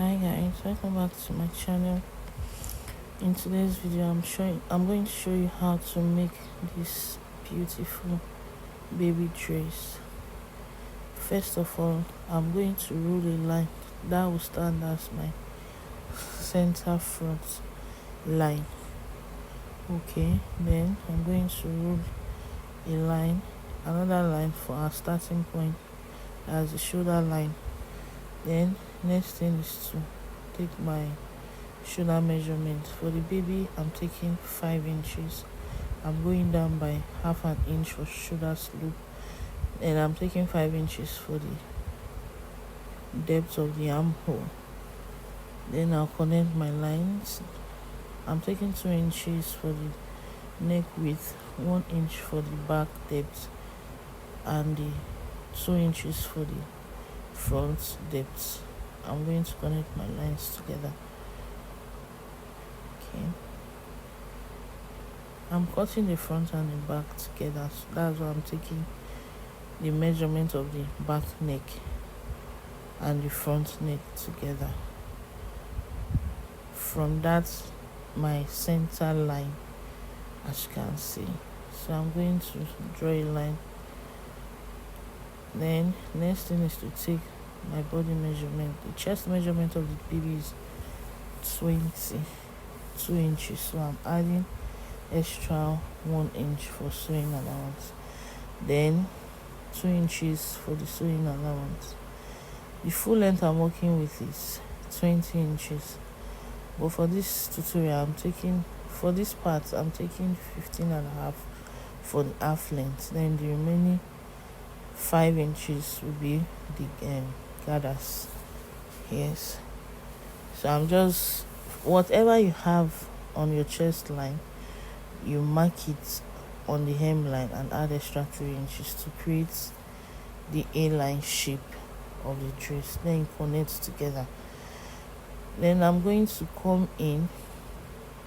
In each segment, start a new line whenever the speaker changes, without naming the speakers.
Hi guys, welcome back to my channel. In today's video, I'm going to show you how to make this beautiful baby dress. First of all, I'm going to roll a line that will stand as my center front line. Okay, then I'm going to roll another line for our starting point as the shoulder line. Then next thing is to take my shoulder measurement. For the baby, I'm taking 5 inches. I'm going down by half an inch for shoulder slope, and I'm taking 5 inches for the depth of the armhole. Then I'll connect my lines. I'm taking 2 inches for the neck width, 1 inch for the back depth, and the 2 inches for the front depth. I'm going to connect my lines together. Okay, I'm cutting the front and the back together, so that's why I'm taking the measurement of the back neck and the front neck together. From that, my center line, as you can see. So I'm going to draw a line. Then next thing is to take my body measurement. The chest measurement of the baby is 22 inches, so I'm adding extra 1 inch for sewing allowance, then 2 inches for the sewing allowance. The full length I'm working with is 20 inches, but for this tutorial for this part I'm taking 15.5 for the half length. Then the remaining 5 inches will be the gathers. Yes, so I'm just, whatever you have on your chest line, you mark it on the hemline and add extra 3 inches to create the A-line shape of the dress. Then you connect together. Then I'm going to come in.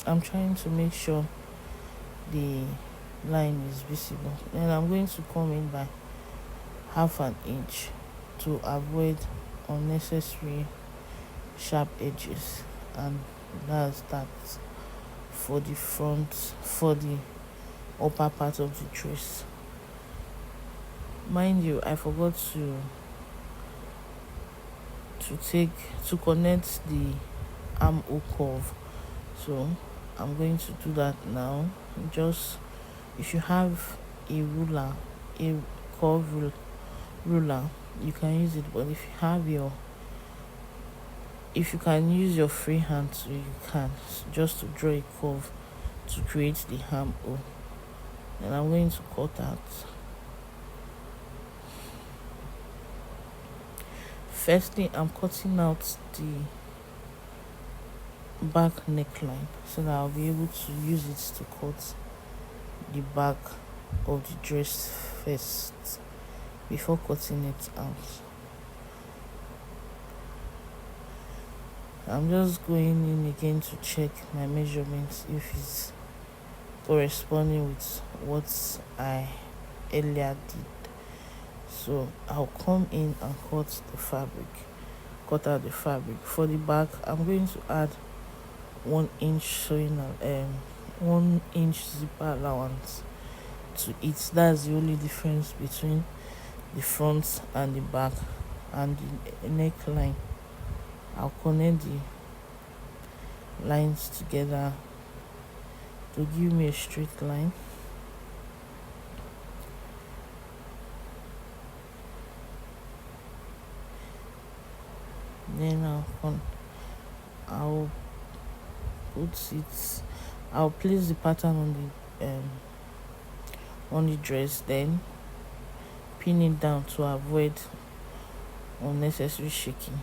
I'm trying to make sure the line is visible. Then I'm going to come in by half an inch to avoid unnecessary sharp edges, and that's that for the upper part of the dress. Mind you, I forgot to connect the armhole curve, so I'm going to do that now. Just, if you have a curve ruler, you can use it, but if you can use your free hand, so you can just to draw a curve to create the armhole. And I'm going to cut out. Firstly, I'm cutting out the back neckline so that I'll be able to use it to cut the back of the dress first before cutting it out. I'm just going in again to check my measurements if it's corresponding with what I earlier did. So I'll come in and cut out the fabric. For the back, I'm going to add 1 inch 1 inch zipper allowance to it. That's the only difference between the front and the back. And the neckline, I'll connect the lines together to give me a straight line. Then I'll place the pattern on the dress, then pin it down to avoid unnecessary shaking.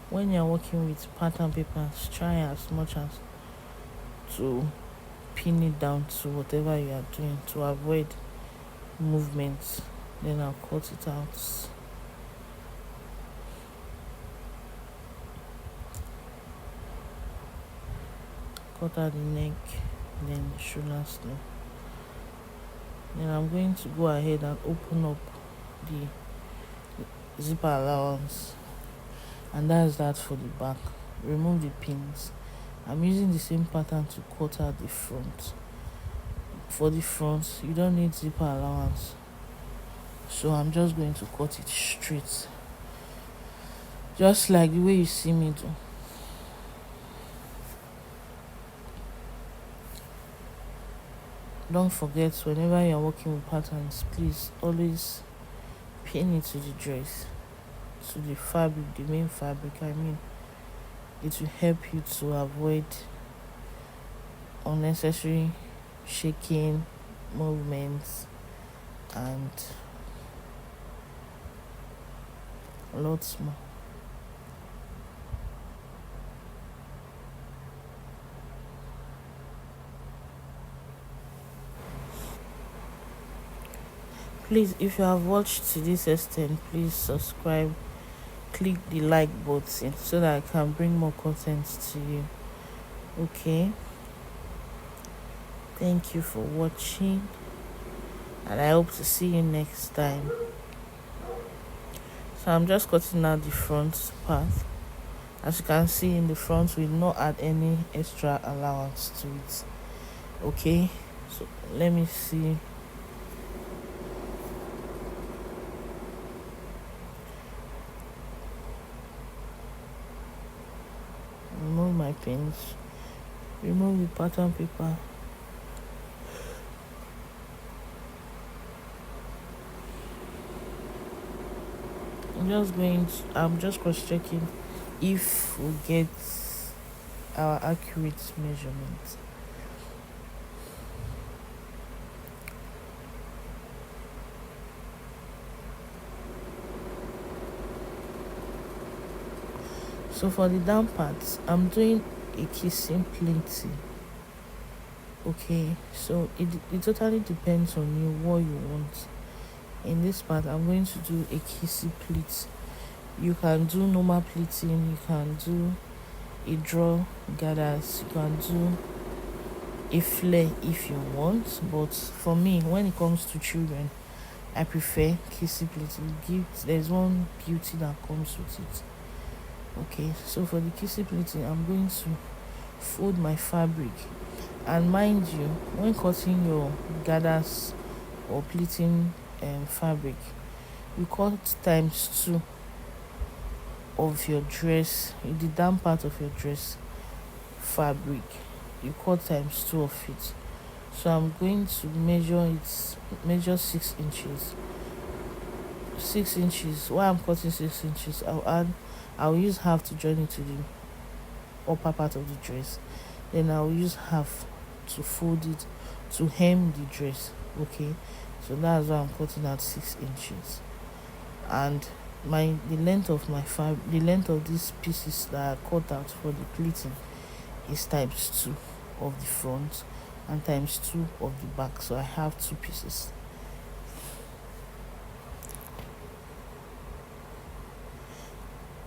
When you're working with pattern papers, try as much as to pin it down to whatever you are doing to avoid movements. Then I'll cut it out. Cut out the neck, then the shoulder slope. Then I'm going to go ahead and open up the zipper allowance, and that's that for the back. Remove the pins. I'm using the same pattern to cut out the front. For the front, you don't need zipper allowance, so I'm just going to cut it straight, just like the way you see me do. Don't forget, whenever you're working with patterns, please always pin it to the dress, to the fabric, the main fabric. I mean, it will help you to avoid unnecessary shaking movements and lots more. Please, if you have watched to this extent, please subscribe, click the like button so that I can bring more content to you. Okay, thank you for watching, and I hope to see you next time. So I'm just cutting out the front part. As you can see, in the front we not add any extra allowance to it. Okay, so let me see. Remove my pins, remove the pattern paper. I'm just cross checking if we get our accurate measurement. So for the down parts, I'm doing a kissing plenty. Okay, so it totally depends on you what you want. In this part, I'm going to do a kissy pleat. You can do normal pleating, you can do a draw gathers, you can do a flare if you want, but for me, when it comes to children, I prefer kissy pleating. There's one beauty that comes with it. Okay, so for the kissy pleating, I'm going to fold my fabric, and mind you, when cutting your gathers or pleating fabric, you cut times 2 of your dress, the down part of your dress fabric, you cut times 2 of it. So I'm going to measure 6 inches. 6 inches. While I'm cutting 6 inches, I'll use half to join it to the upper part of the dress. Then I'll use half to fold it to hem the dress. Okay, so that's why I'm cutting at 6 inches. And the length of these pieces that I cut out for the pleating is times 2 of the front and times 2 of the back. So I have 2 pieces.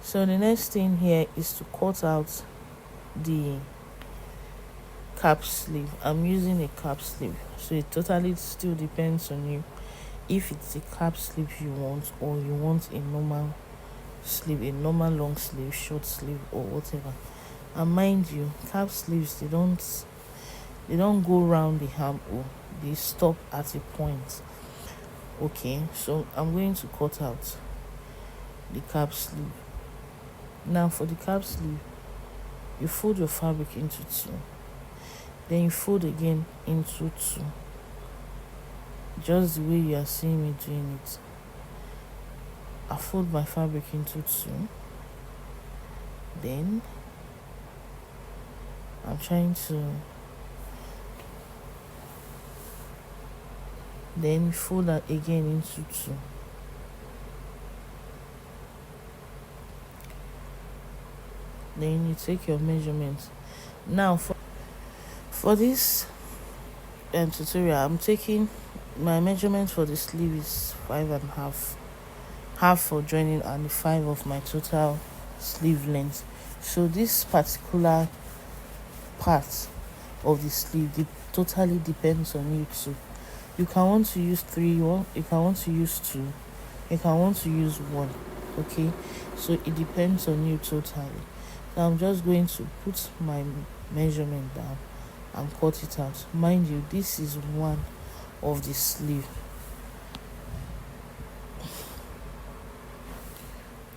So the next thing here is to cut out the cap sleeve. I'm using a cap sleeve, so it totally still depends on you if it's a cap sleeve you want, or you want a normal sleeve, a normal long sleeve, short sleeve, or whatever. And mind you, cap sleeves, they don't go round the armhole, they stop at a point. Okay, so I'm going to cut out the cap sleeve. Now for the cap sleeve, you fold your fabric into 2, then you fold again into 2, just the way you are seeing me doing it. I fold my fabric into 2, then I'm trying to then fold that again into 2. Then you take your measurements. Now for this tutorial, I'm taking my measurement for the sleeve is 5.5, half for joining, and 5 of my total sleeve length. So this particular part of the sleeve, it totally depends on you too. You can want to use 3, you can want to use 2, you can want to use 1. Okay, so it depends on you totally. Now I'm just going to put my measurement down and cut it out. Mind you, this is one of the sleeve.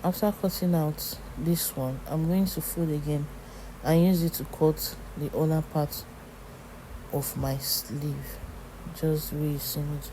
After cutting out this one, I'm going to fold again and use it to cut the other part of my sleeve, just the way you see me do.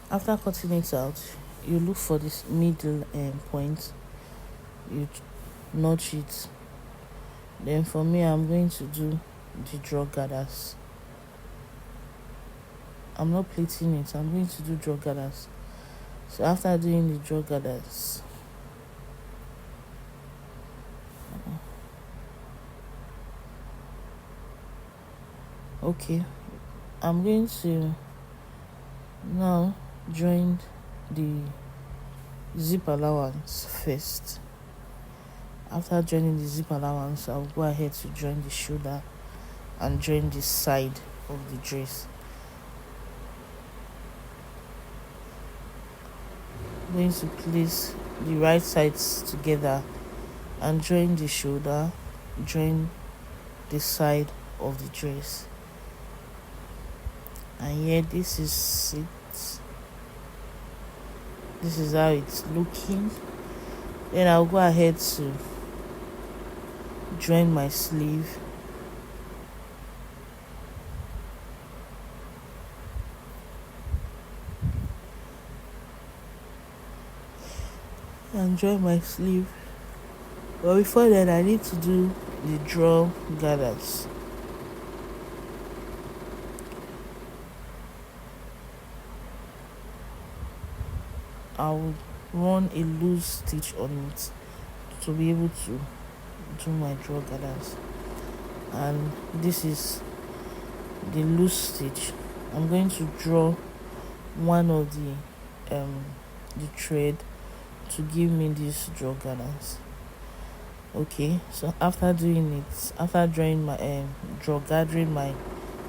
After cutting it out, you look for this middle point, you notch it. Then for me, I'm going to do the draw gathers. I'm not pleating it, I'm going to do draw gathers. So after doing the draw gathers, okay, I'm going to now join the zip allowance first. After joining the zip allowance, I'll go ahead to join the shoulder and join the side of the dress. I'm going to place the right sides together and join the shoulder, join the side of the dress. And here, this is it. This is how it's looking. Then I'll go ahead to join my sleeve. And join my sleeve. But before that, I need to do the draw gathers. I'll run a loose stitch on it to be able to do my draw gathers. And this is the loose stitch. I'm going to draw one of the thread to give me these draw gathers. Okay, so after doing it, after drawing my draw gathering my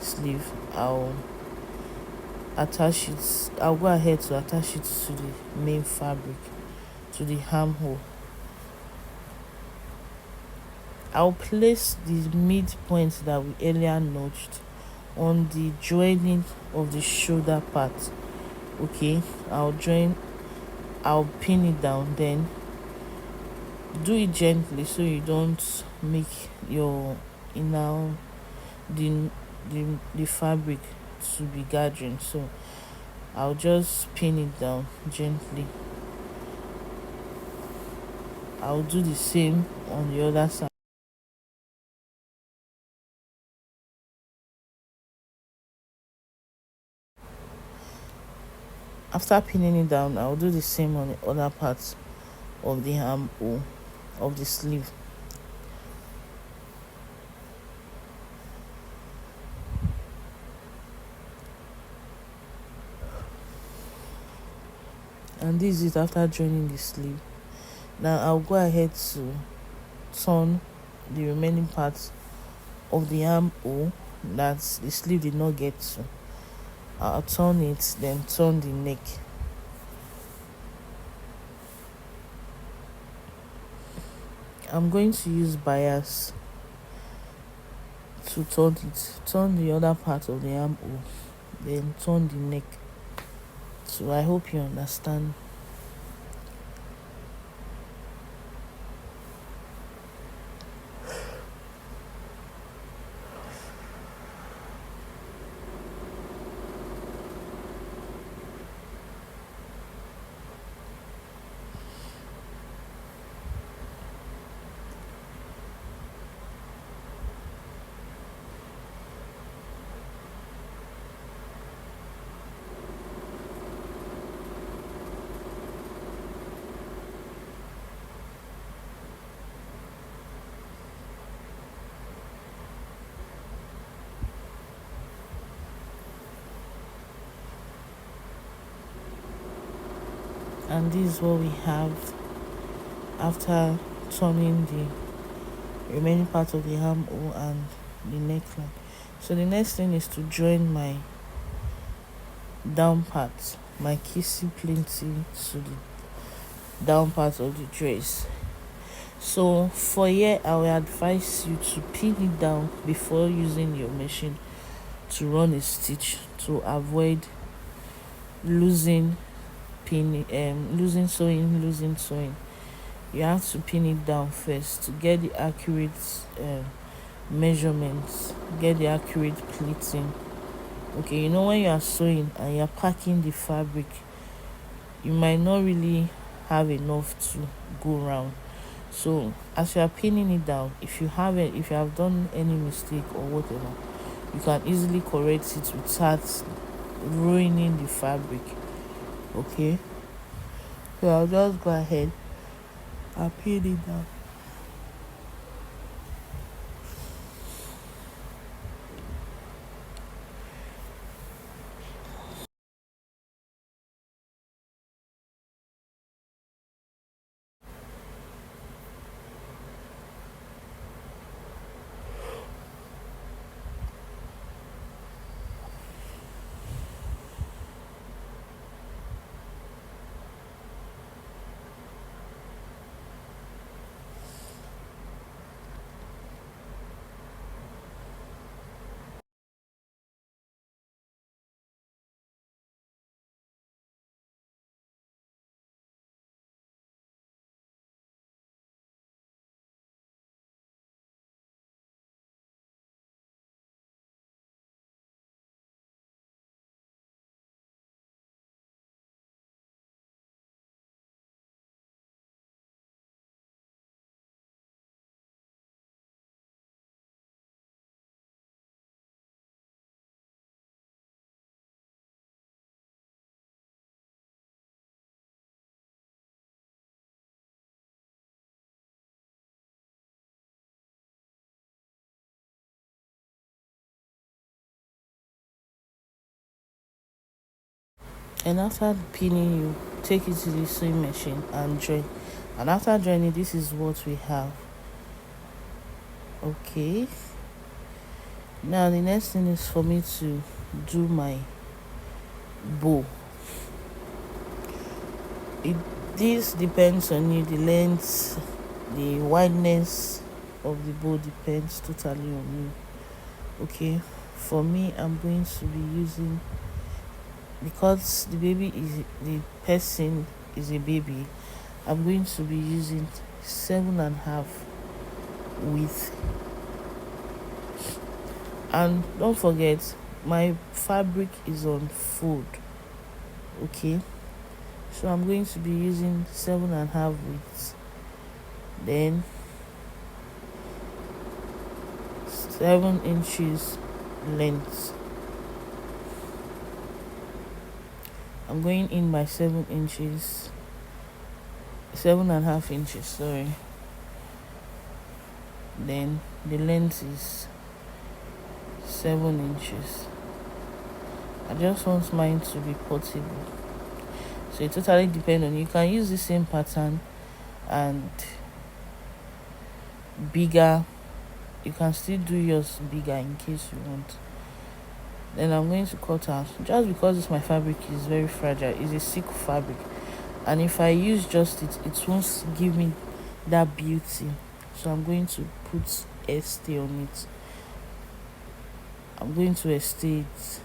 sleeve, I'll attach it. I'll go ahead to attach it to the main fabric, to the armhole. I'll place the midpoint that we earlier notched on the joining of the shoulder part. Okay, I'll pin it down, then do it gently so you don't make your inner the fabric to be gathering. So I'll just pin it down gently. I'll do the same on the other side. After pinning it down, I'll do the same on the other parts of the armhole of the sleeve. And this is after joining the sleeve. Now I'll go ahead to turn the remaining parts of the armhole that the sleeve did not get to. I'll turn it, then turn the neck. I'm going to use bias to turn the other part of the armhole, then turn the neck. So I hope you understand. And this is what we have after turning the remaining part of the armhole and the neckline. So the next thing is to join my down part, my kissy plenty, to the down part of the dress. So for here, I will advise you to pin it down before using your machine to run a stitch, to avoid losing losing sewing. You have to pin it down first to get the accurate measurements, get the accurate pleating. Okay, when you are sewing and you're packing the fabric, you might not really have enough to go around. So as you are pinning it down, if you have done any mistake or whatever, you can easily correct it without ruining the fabric. Okay, so I'll just go ahead and pin it down. And after pinning, you take it to the sewing machine and join. And after joining, this is what we have. Okay, now the next thing is for me to do my bow. it this depends on you. The length, the wideness of the bow depends totally on you. Okay, for me, I'm going to be using, because the person is a baby, I'm going to be using 7.5 width. And don't forget, my fabric is on fold. Okay, so I'm going to be using 7.5 width, then 7 inches length. I'm going in by 7 inches, 7.5 inches, sorry. Then the length is 7 inches. I just want mine to be portable, so it totally depends on you. You can use the same pattern and bigger. You can still do yours bigger in case you want. Then I'm going to cut out, just because this my fabric is very fragile. It's a silk fabric, and if I use just it won't give me that beauty. So I'm going to put stay on it. I'm going to stay it.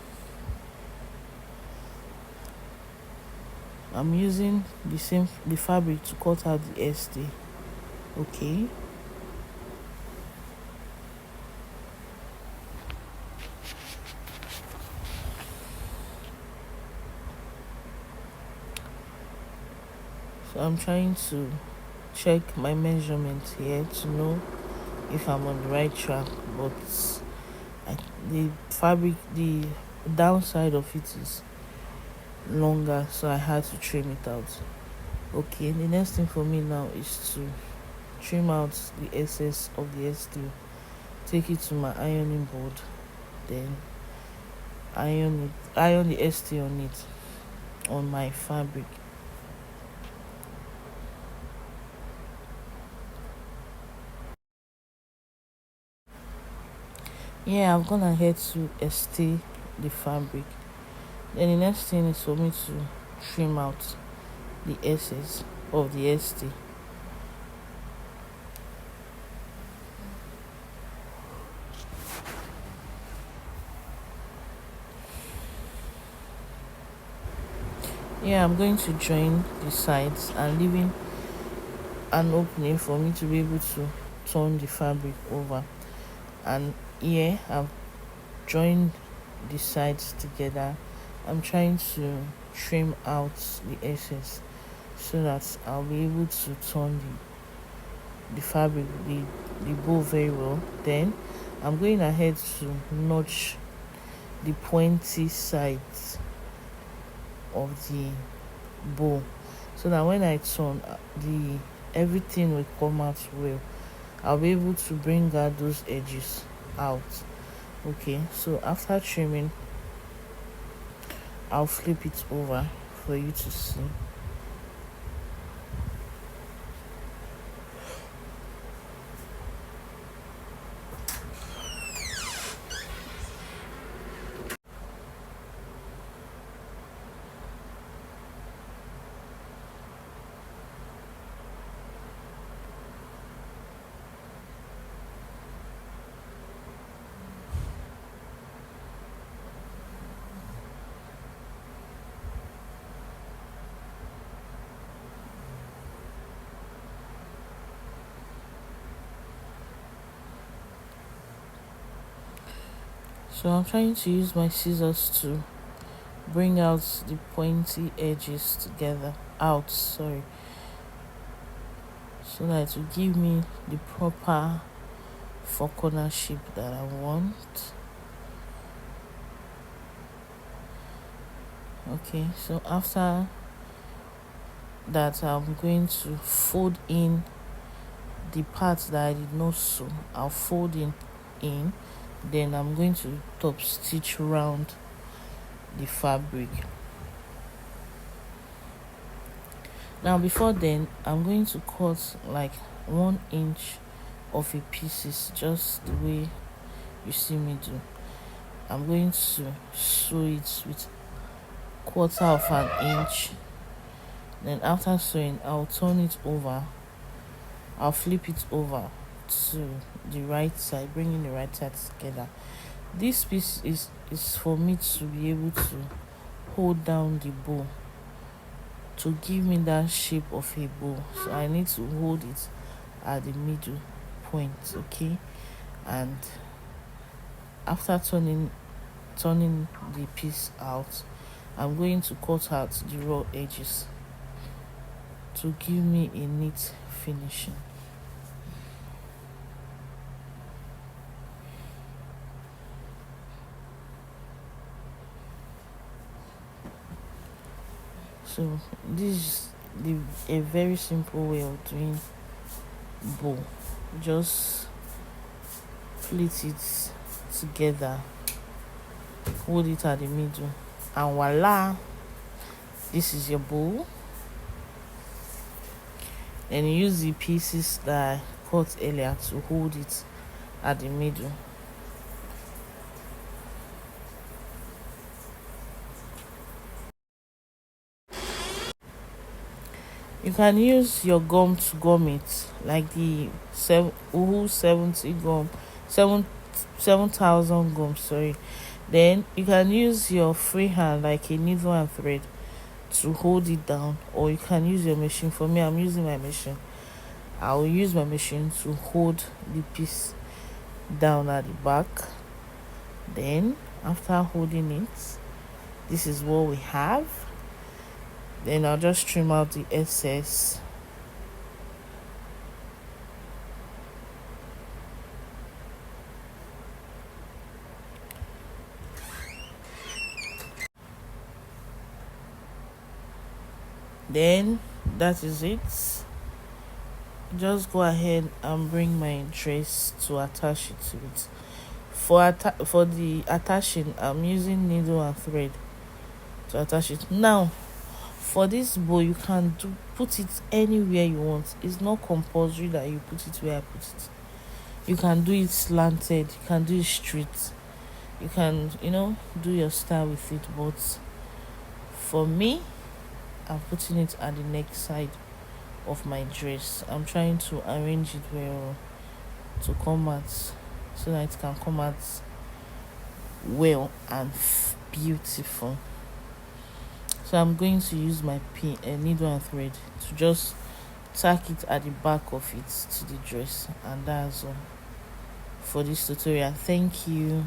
I'm using the fabric to cut out the stay. Okay, so I'm trying to check my measurements here to know if I'm on the right track, but the fabric, the downside of it is longer, so I had to trim it out. Okay, the next thing for me now is to trim out the excess of the steel, take it to my ironing board, then iron the steel on it, on my fabric. Yeah, I'm gonna head to stay the fabric. Then the next thing is for me to trim out the excess of the ST. Yeah, I'm going to join the sides and leaving an opening for me to be able to turn the fabric over. And here I've joined the sides together. I'm trying to trim out the excess so that I'll be able to turn the fabric, the bow very well. Then I'm going ahead to notch the pointy sides of the bow so that when I turn, the everything will come out well. I'll be able to bring out those edges out. Okay, so after trimming, I'll flip it over for you to see. So I'm trying to use my scissors to bring out the pointy edges together out, sorry, so that it will give me the proper four corner shape that I want. Okay, so after that, I'm going to fold in the parts that I did not sew. I'll fold in, then I'm going to top stitch around the fabric. Now before then, I'm going to cut like 1 inch of a pieces, just the way you see me do. I'm going to sew it with 1/4 inch. Then after sewing, I'll turn it over. I'll flip it over to the right side, bringing the right side together. This piece is for me to be able to hold down the bow, to give me that shape of a bow. So I need to hold it at the middle point, okay? And after turning the piece out, I'm going to cut out the raw edges to give me a neat finishing. So this is a very simple way of doing bow. Just pleat it together, hold it at the middle, and voila, this is your bow. And you use the pieces that I cut earlier to hold it at the middle. You can use your gum to gum it, like the Uhu 70 gum, 7,000 gum. Sorry. Then you can use your free hand, like a needle and thread, to hold it down, or you can use your machine. For me, I'm using my machine. I will use my machine to hold the piece down at the back. Then after holding it, this is what we have. Then I'll just trim out the excess. Then that is it. Just go ahead and bring my dress to attach it to it. For the attaching, I'm using needle and thread to attach it. Now for this bow, you can put it anywhere you want. It's not compulsory that you put it where I put it. You can do it slanted, you can do it straight, you can, do your style with it. But for me, I'm putting it at the neck side of my dress. I'm trying to arrange it well to come out, so that it can come out well and beautiful. So I'm going to use my pin, needle and thread to just tack it at the back of it to the dress, and that's all for this tutorial. Thank you.